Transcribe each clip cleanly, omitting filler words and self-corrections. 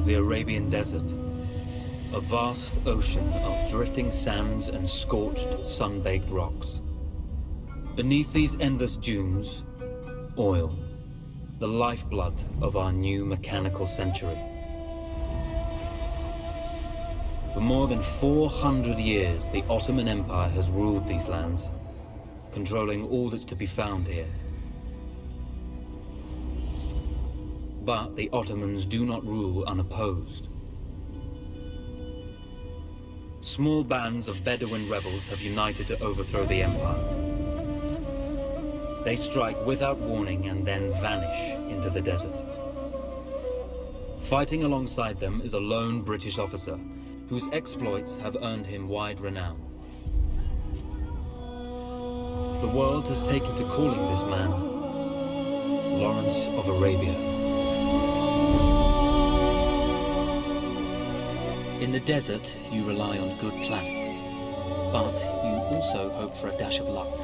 The Arabian Desert. A vast ocean of drifting sands and scorched, sun-baked rocks. Beneath these endless dunes, oil. The lifeblood of our new mechanical century. For more than 400 years, the Ottoman Empire has ruled these lands, controlling all that's to be found here. But the Ottomans do not rule unopposed. Small bands of Bedouin rebels have united to overthrow the empire. They strike without warning and then vanish into the desert. Fighting alongside them is a lone British officer, whose exploits have earned him wide renown. The world has taken to calling this man Lawrence of Arabia. In the desert, you rely on good planning, but you also hope for a dash of luck.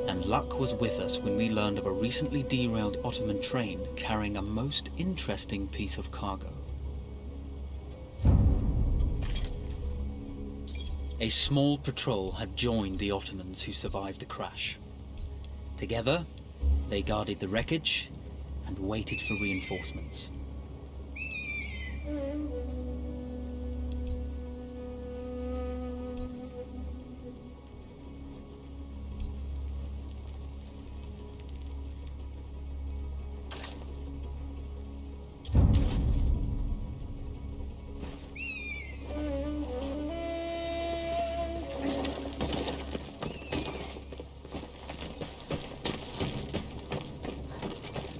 And luck was with us when we learned of a recently derailed Ottoman train carrying a most interesting piece of cargo. A small patrol had joined the Ottomans who survived the crash. Together, they guarded the wreckage and waited for reinforcements.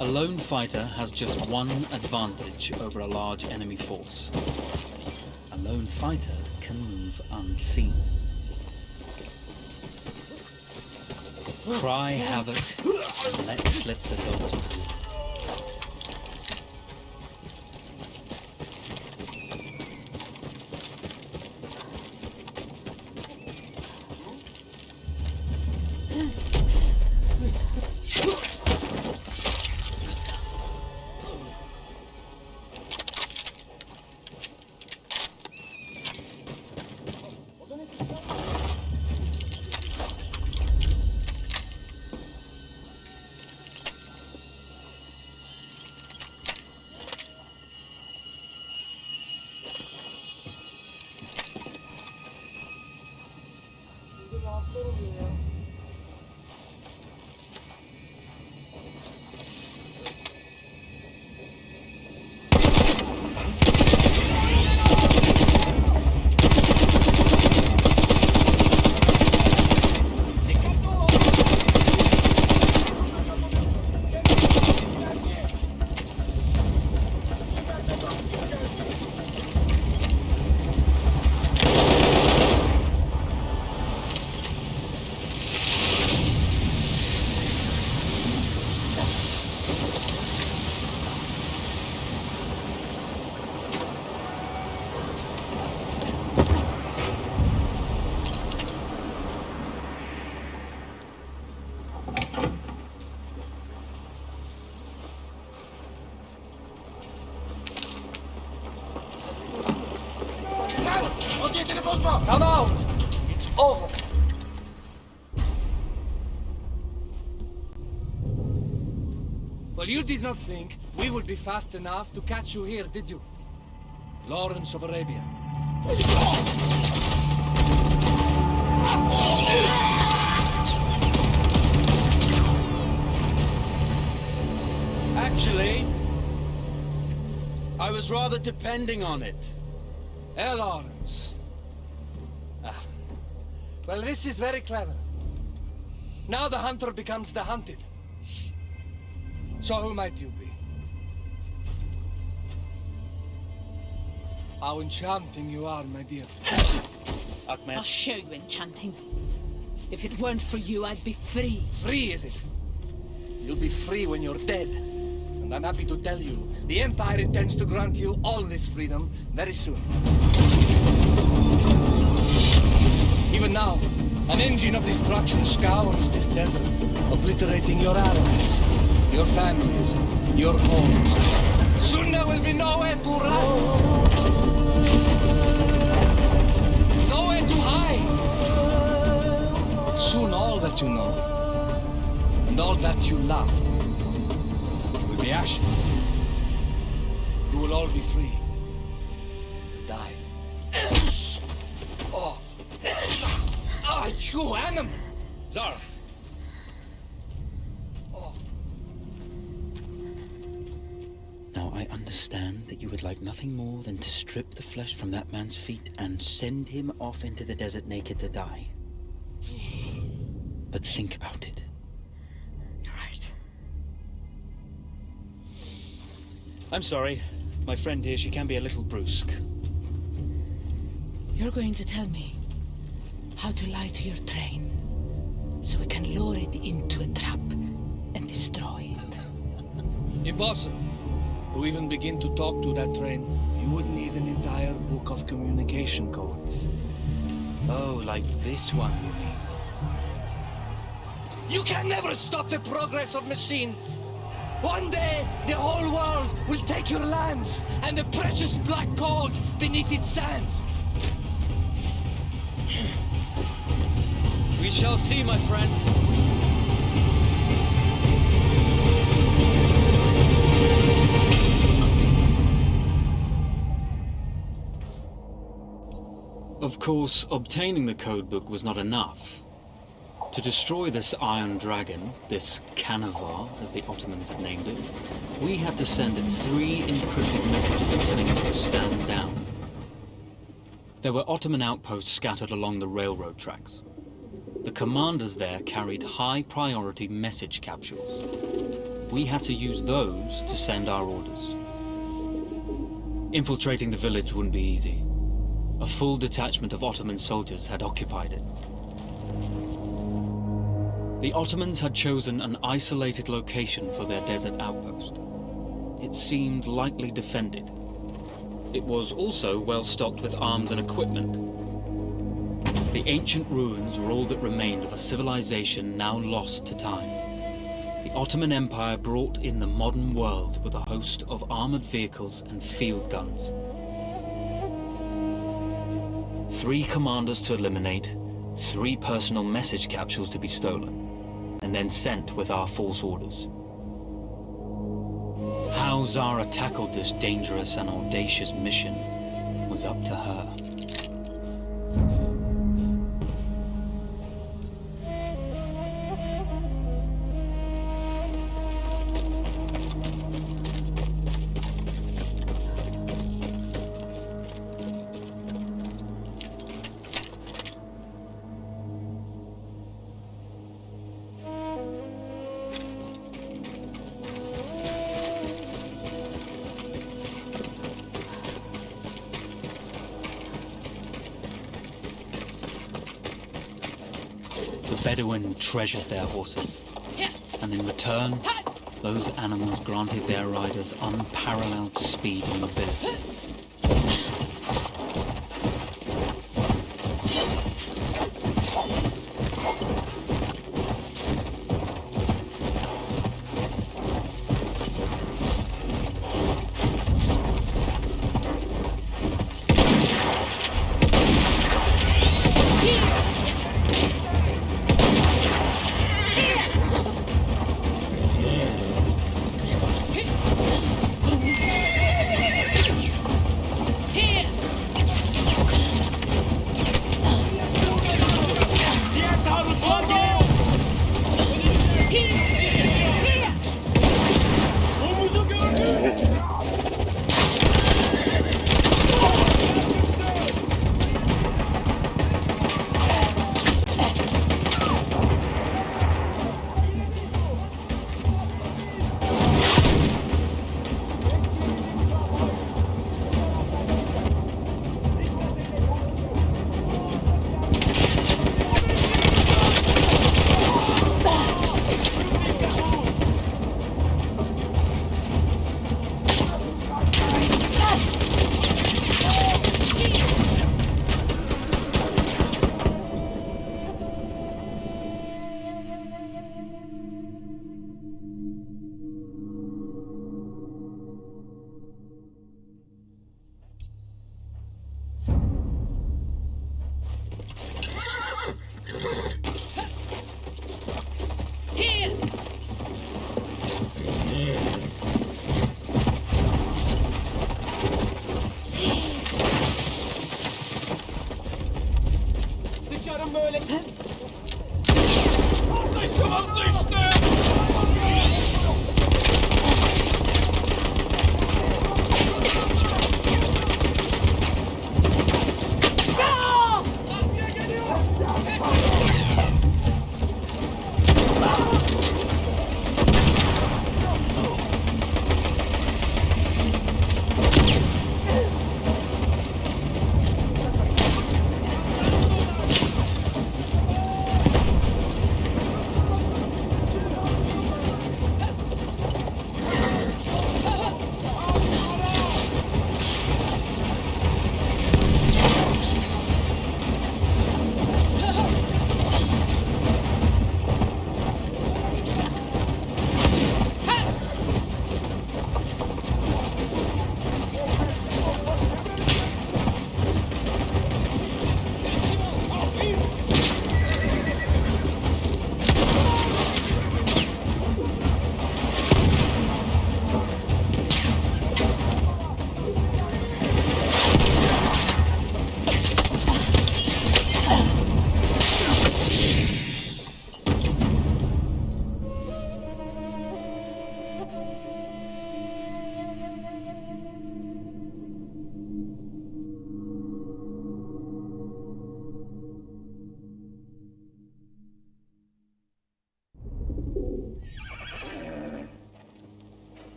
A lone fighter has just one advantage over a large enemy force. A lone fighter can move unseen. Cry havoc and let slip the dogs of war. Come out! It's over. Well, you did not think we would be fast enough to catch you here, did you? Lawrence of Arabia. Actually, I was rather depending on it. Lawrence. Well, this is very clever. Now the hunter becomes the hunted. So who might you be? How enchanting you are, my dear. Ahmed. I'll show you enchanting. If it weren't for you, I'd be free. Free, is it? You'll be free when you're dead. And I'm happy to tell you, the Empire intends to grant you all this freedom very soon. Even now, an engine of destruction scours this desert, obliterating your armies, your families, your homes. Soon there will be nowhere to run. Nowhere to hide. Soon all that you know, and all that you love, will be ashes. You will all be free to die. Oh, you animal! Zara! Now I understand that you would like nothing more than to strip the flesh from that man's feet and send him off into the desert naked to die. But think about it. You're right. I'm sorry. My friend here, she can be a little brusque. You're going to tell me how to lie to your train, so we can lure it into a trap and destroy it. Impossible. To even begin to talk to that train, you would need an entire book of communication codes. Oh, like this one, you mean? You can never stop the progress of machines. One day, the whole world will take your lands and the precious black gold beneath its sands. We shall see, my friend. Of course, obtaining the codebook was not enough. To destroy this Iron Dragon, this Canavar, as the Ottomans had named it, we had to send it 3 encrypted messages telling it to stand down. There were Ottoman outposts scattered along the railroad tracks. The commanders there carried high-priority message capsules. We had to use those to send our orders. Infiltrating the village wouldn't be easy. A full detachment of Ottoman soldiers had occupied it. The Ottomans had chosen an isolated location for their desert outpost. It seemed lightly defended. It was also well stocked with arms and equipment. The ancient ruins were all that remained of a civilization now lost to time. The Ottoman Empire brought in the modern world with a host of armored vehicles and field guns. 3 commanders to eliminate, 3 personal message capsules to be stolen, and then sent with our false orders. How Zara tackled this dangerous and audacious mission was up to her. The Bedouin treasured their horses, and in return, those animals granted their riders unparalleled speed and mobility.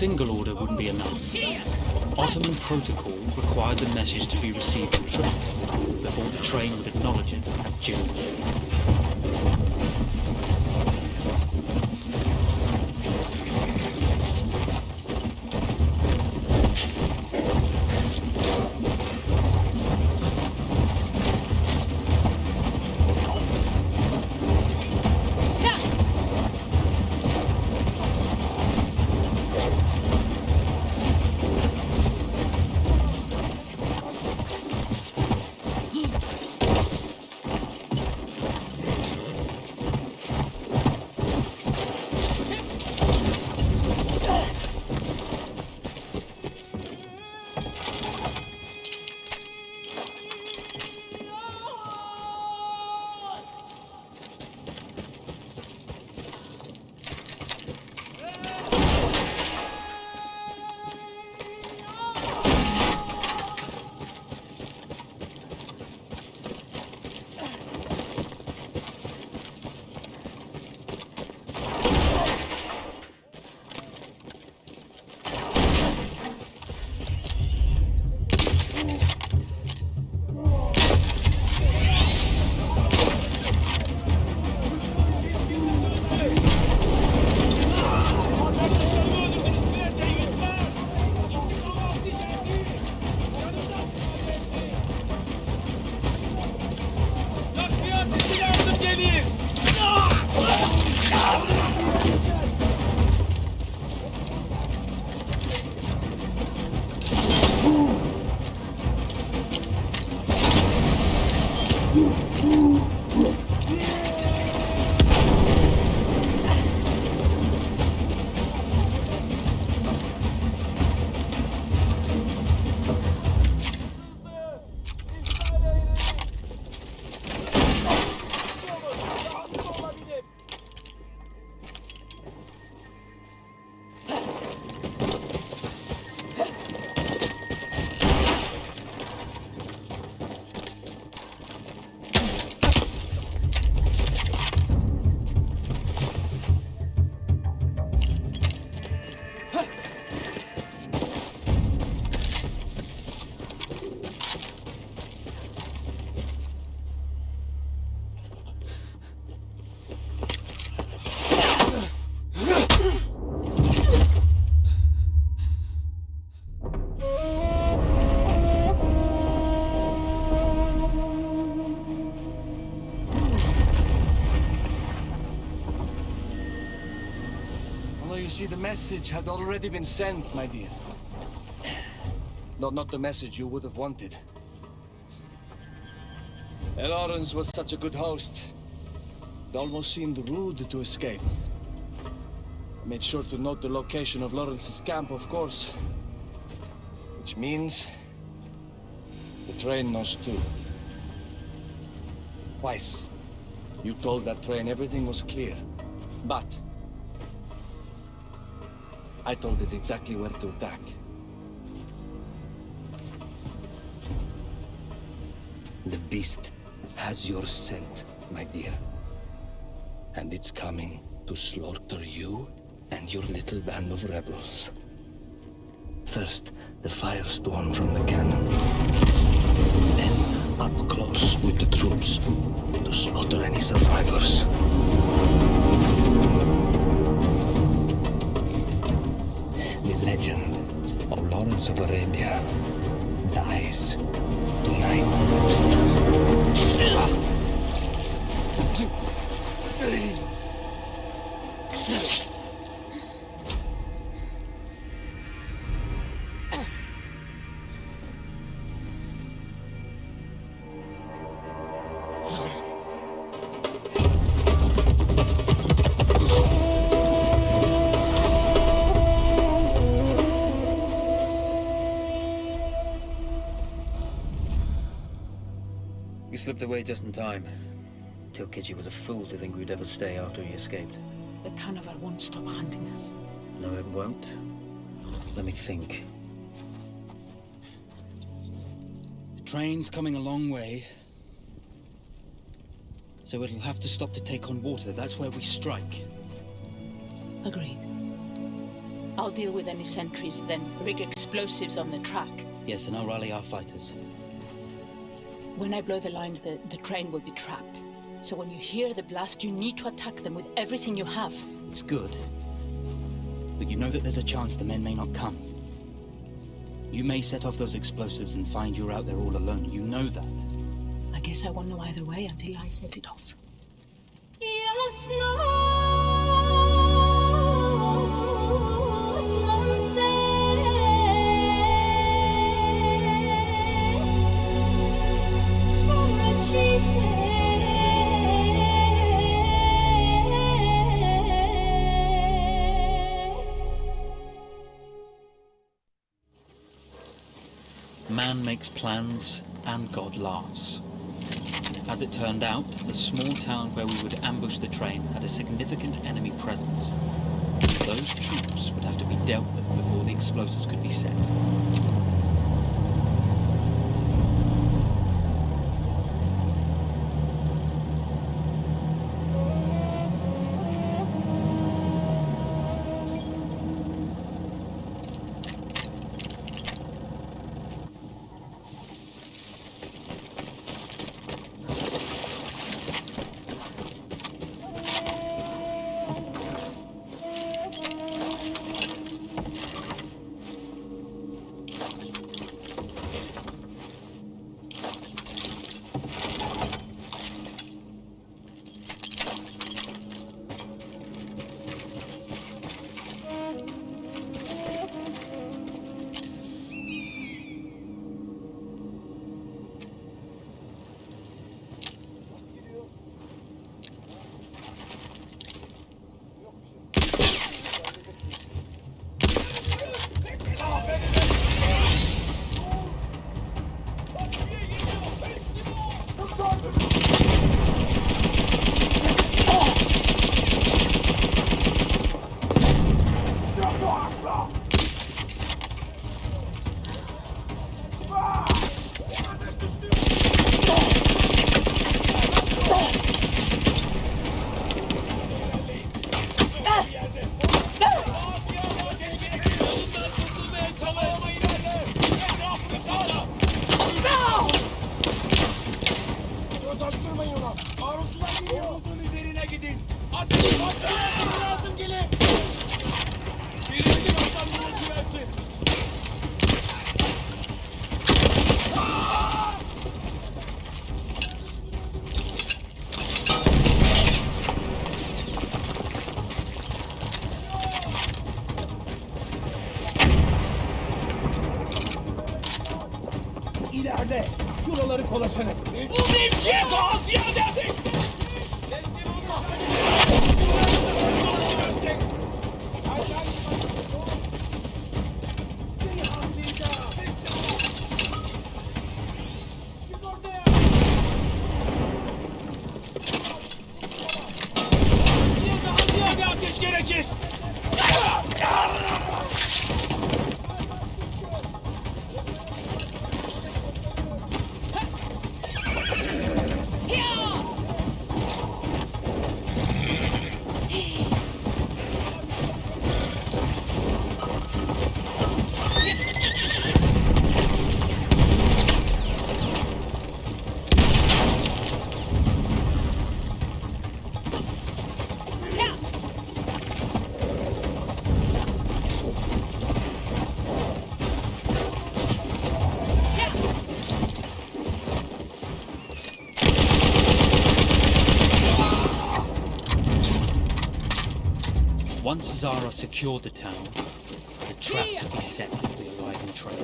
single order wouldn't be enough. Ottoman protocol required the message to be received in triple before the train would acknowledge it as genuine. See, the message had already been sent, my dear. Not the message you would have wanted. Lawrence was such a good host. It almost seemed rude to escape. I made sure to note the location of Lawrence's camp, of course. Which means the train knows too. Twice, you told that train everything was clear. But I told it exactly where to attack. The beast has your scent, my dear. And it's coming to slaughter you and your little band of rebels. First, the firestorm from the cannon. Then, up close with the troops to slaughter any survivors. The legend of Lawrence of Arabia dies tonight. We slipped away just in time. Till Kiji was a fool to think we'd ever stay after he escaped. The carnival won't stop hunting us. No, it won't. Let me think. The train's coming a long way. So it'll have to stop to take on water. That's where we strike. Agreed. I'll deal with any sentries, then rig explosives on the track. Yes, and I'll rally our fighters. When I blow the lines, the train will be trapped. So when you hear the blast, you need to attack them with everything you have. It's good. But you know that there's a chance the men may not come. You may set off those explosives and find you're out there all alone. You know that. I guess I won't know either way until I set it off. Man makes plans and God laughs. As it turned out, the small town where we would ambush the train had a significant enemy presence. Those troops would have to be dealt with before the explosives could be set. İleride şuraları kolaçanın. Bu mevkiye daha ziyade! Daha ziyade ateş gerekir! Once Zara secured the town, the trap would be set for the arriving train.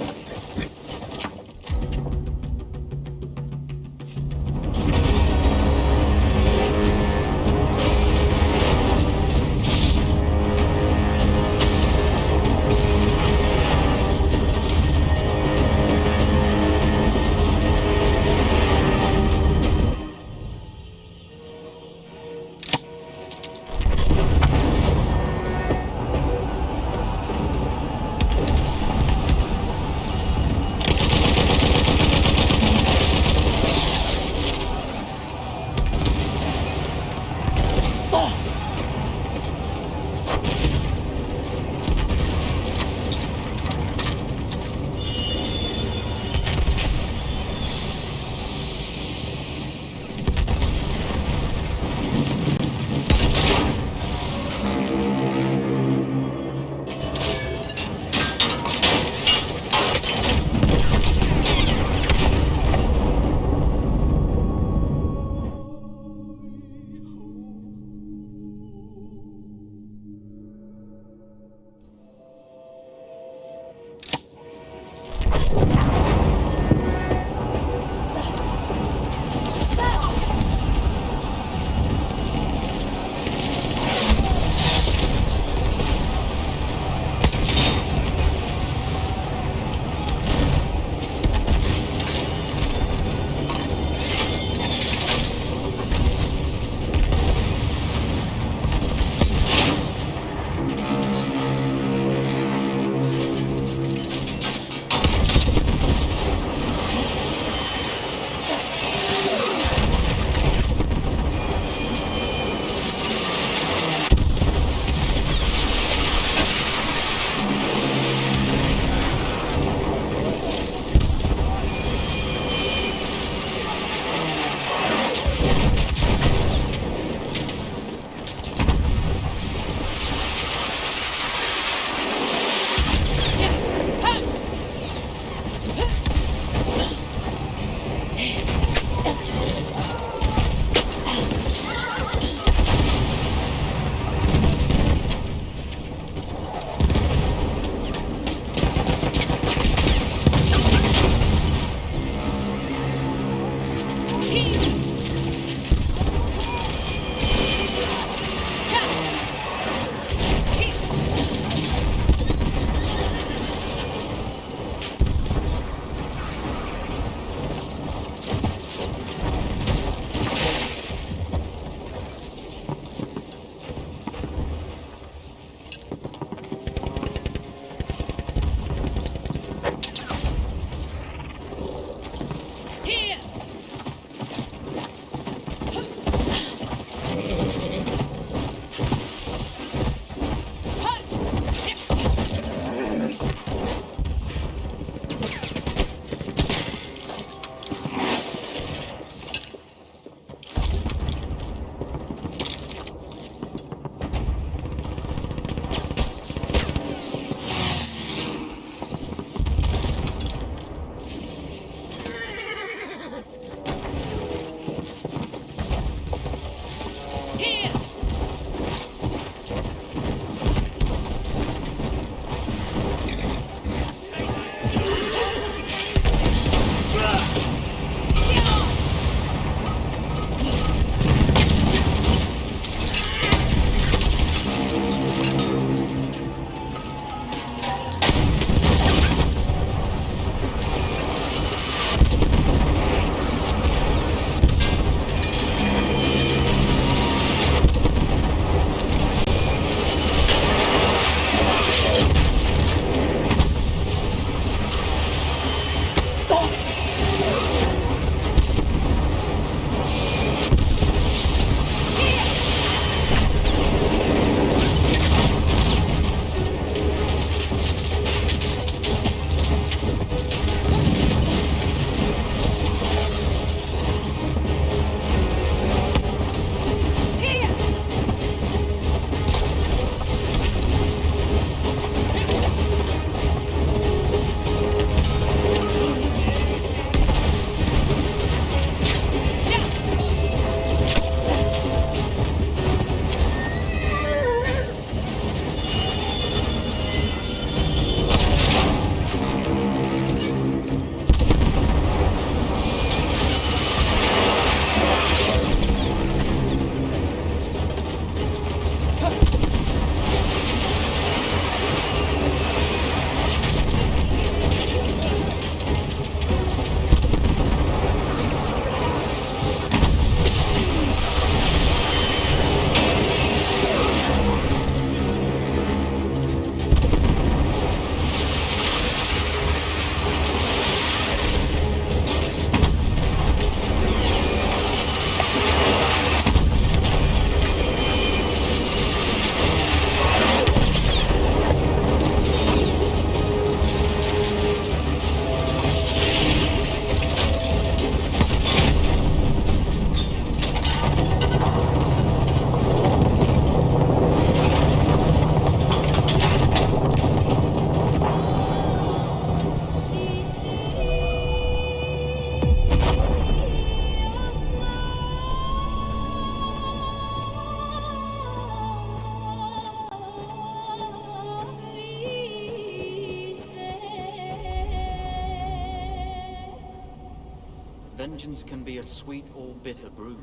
vengeance can be a sweet or bitter brew.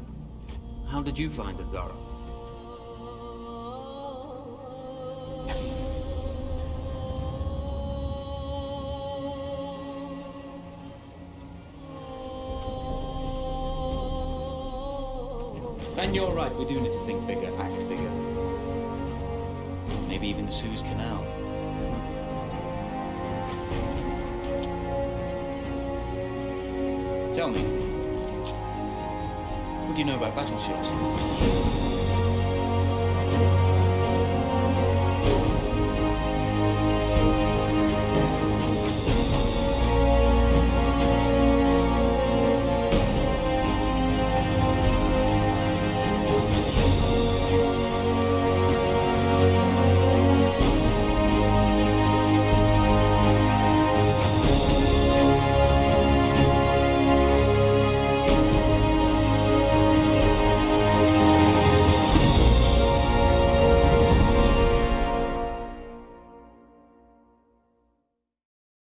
How did you find it, Zara? And you're right, we do need to think bigger, act bigger. Maybe even the Suez Canal. Tell me, what do you know about battleships?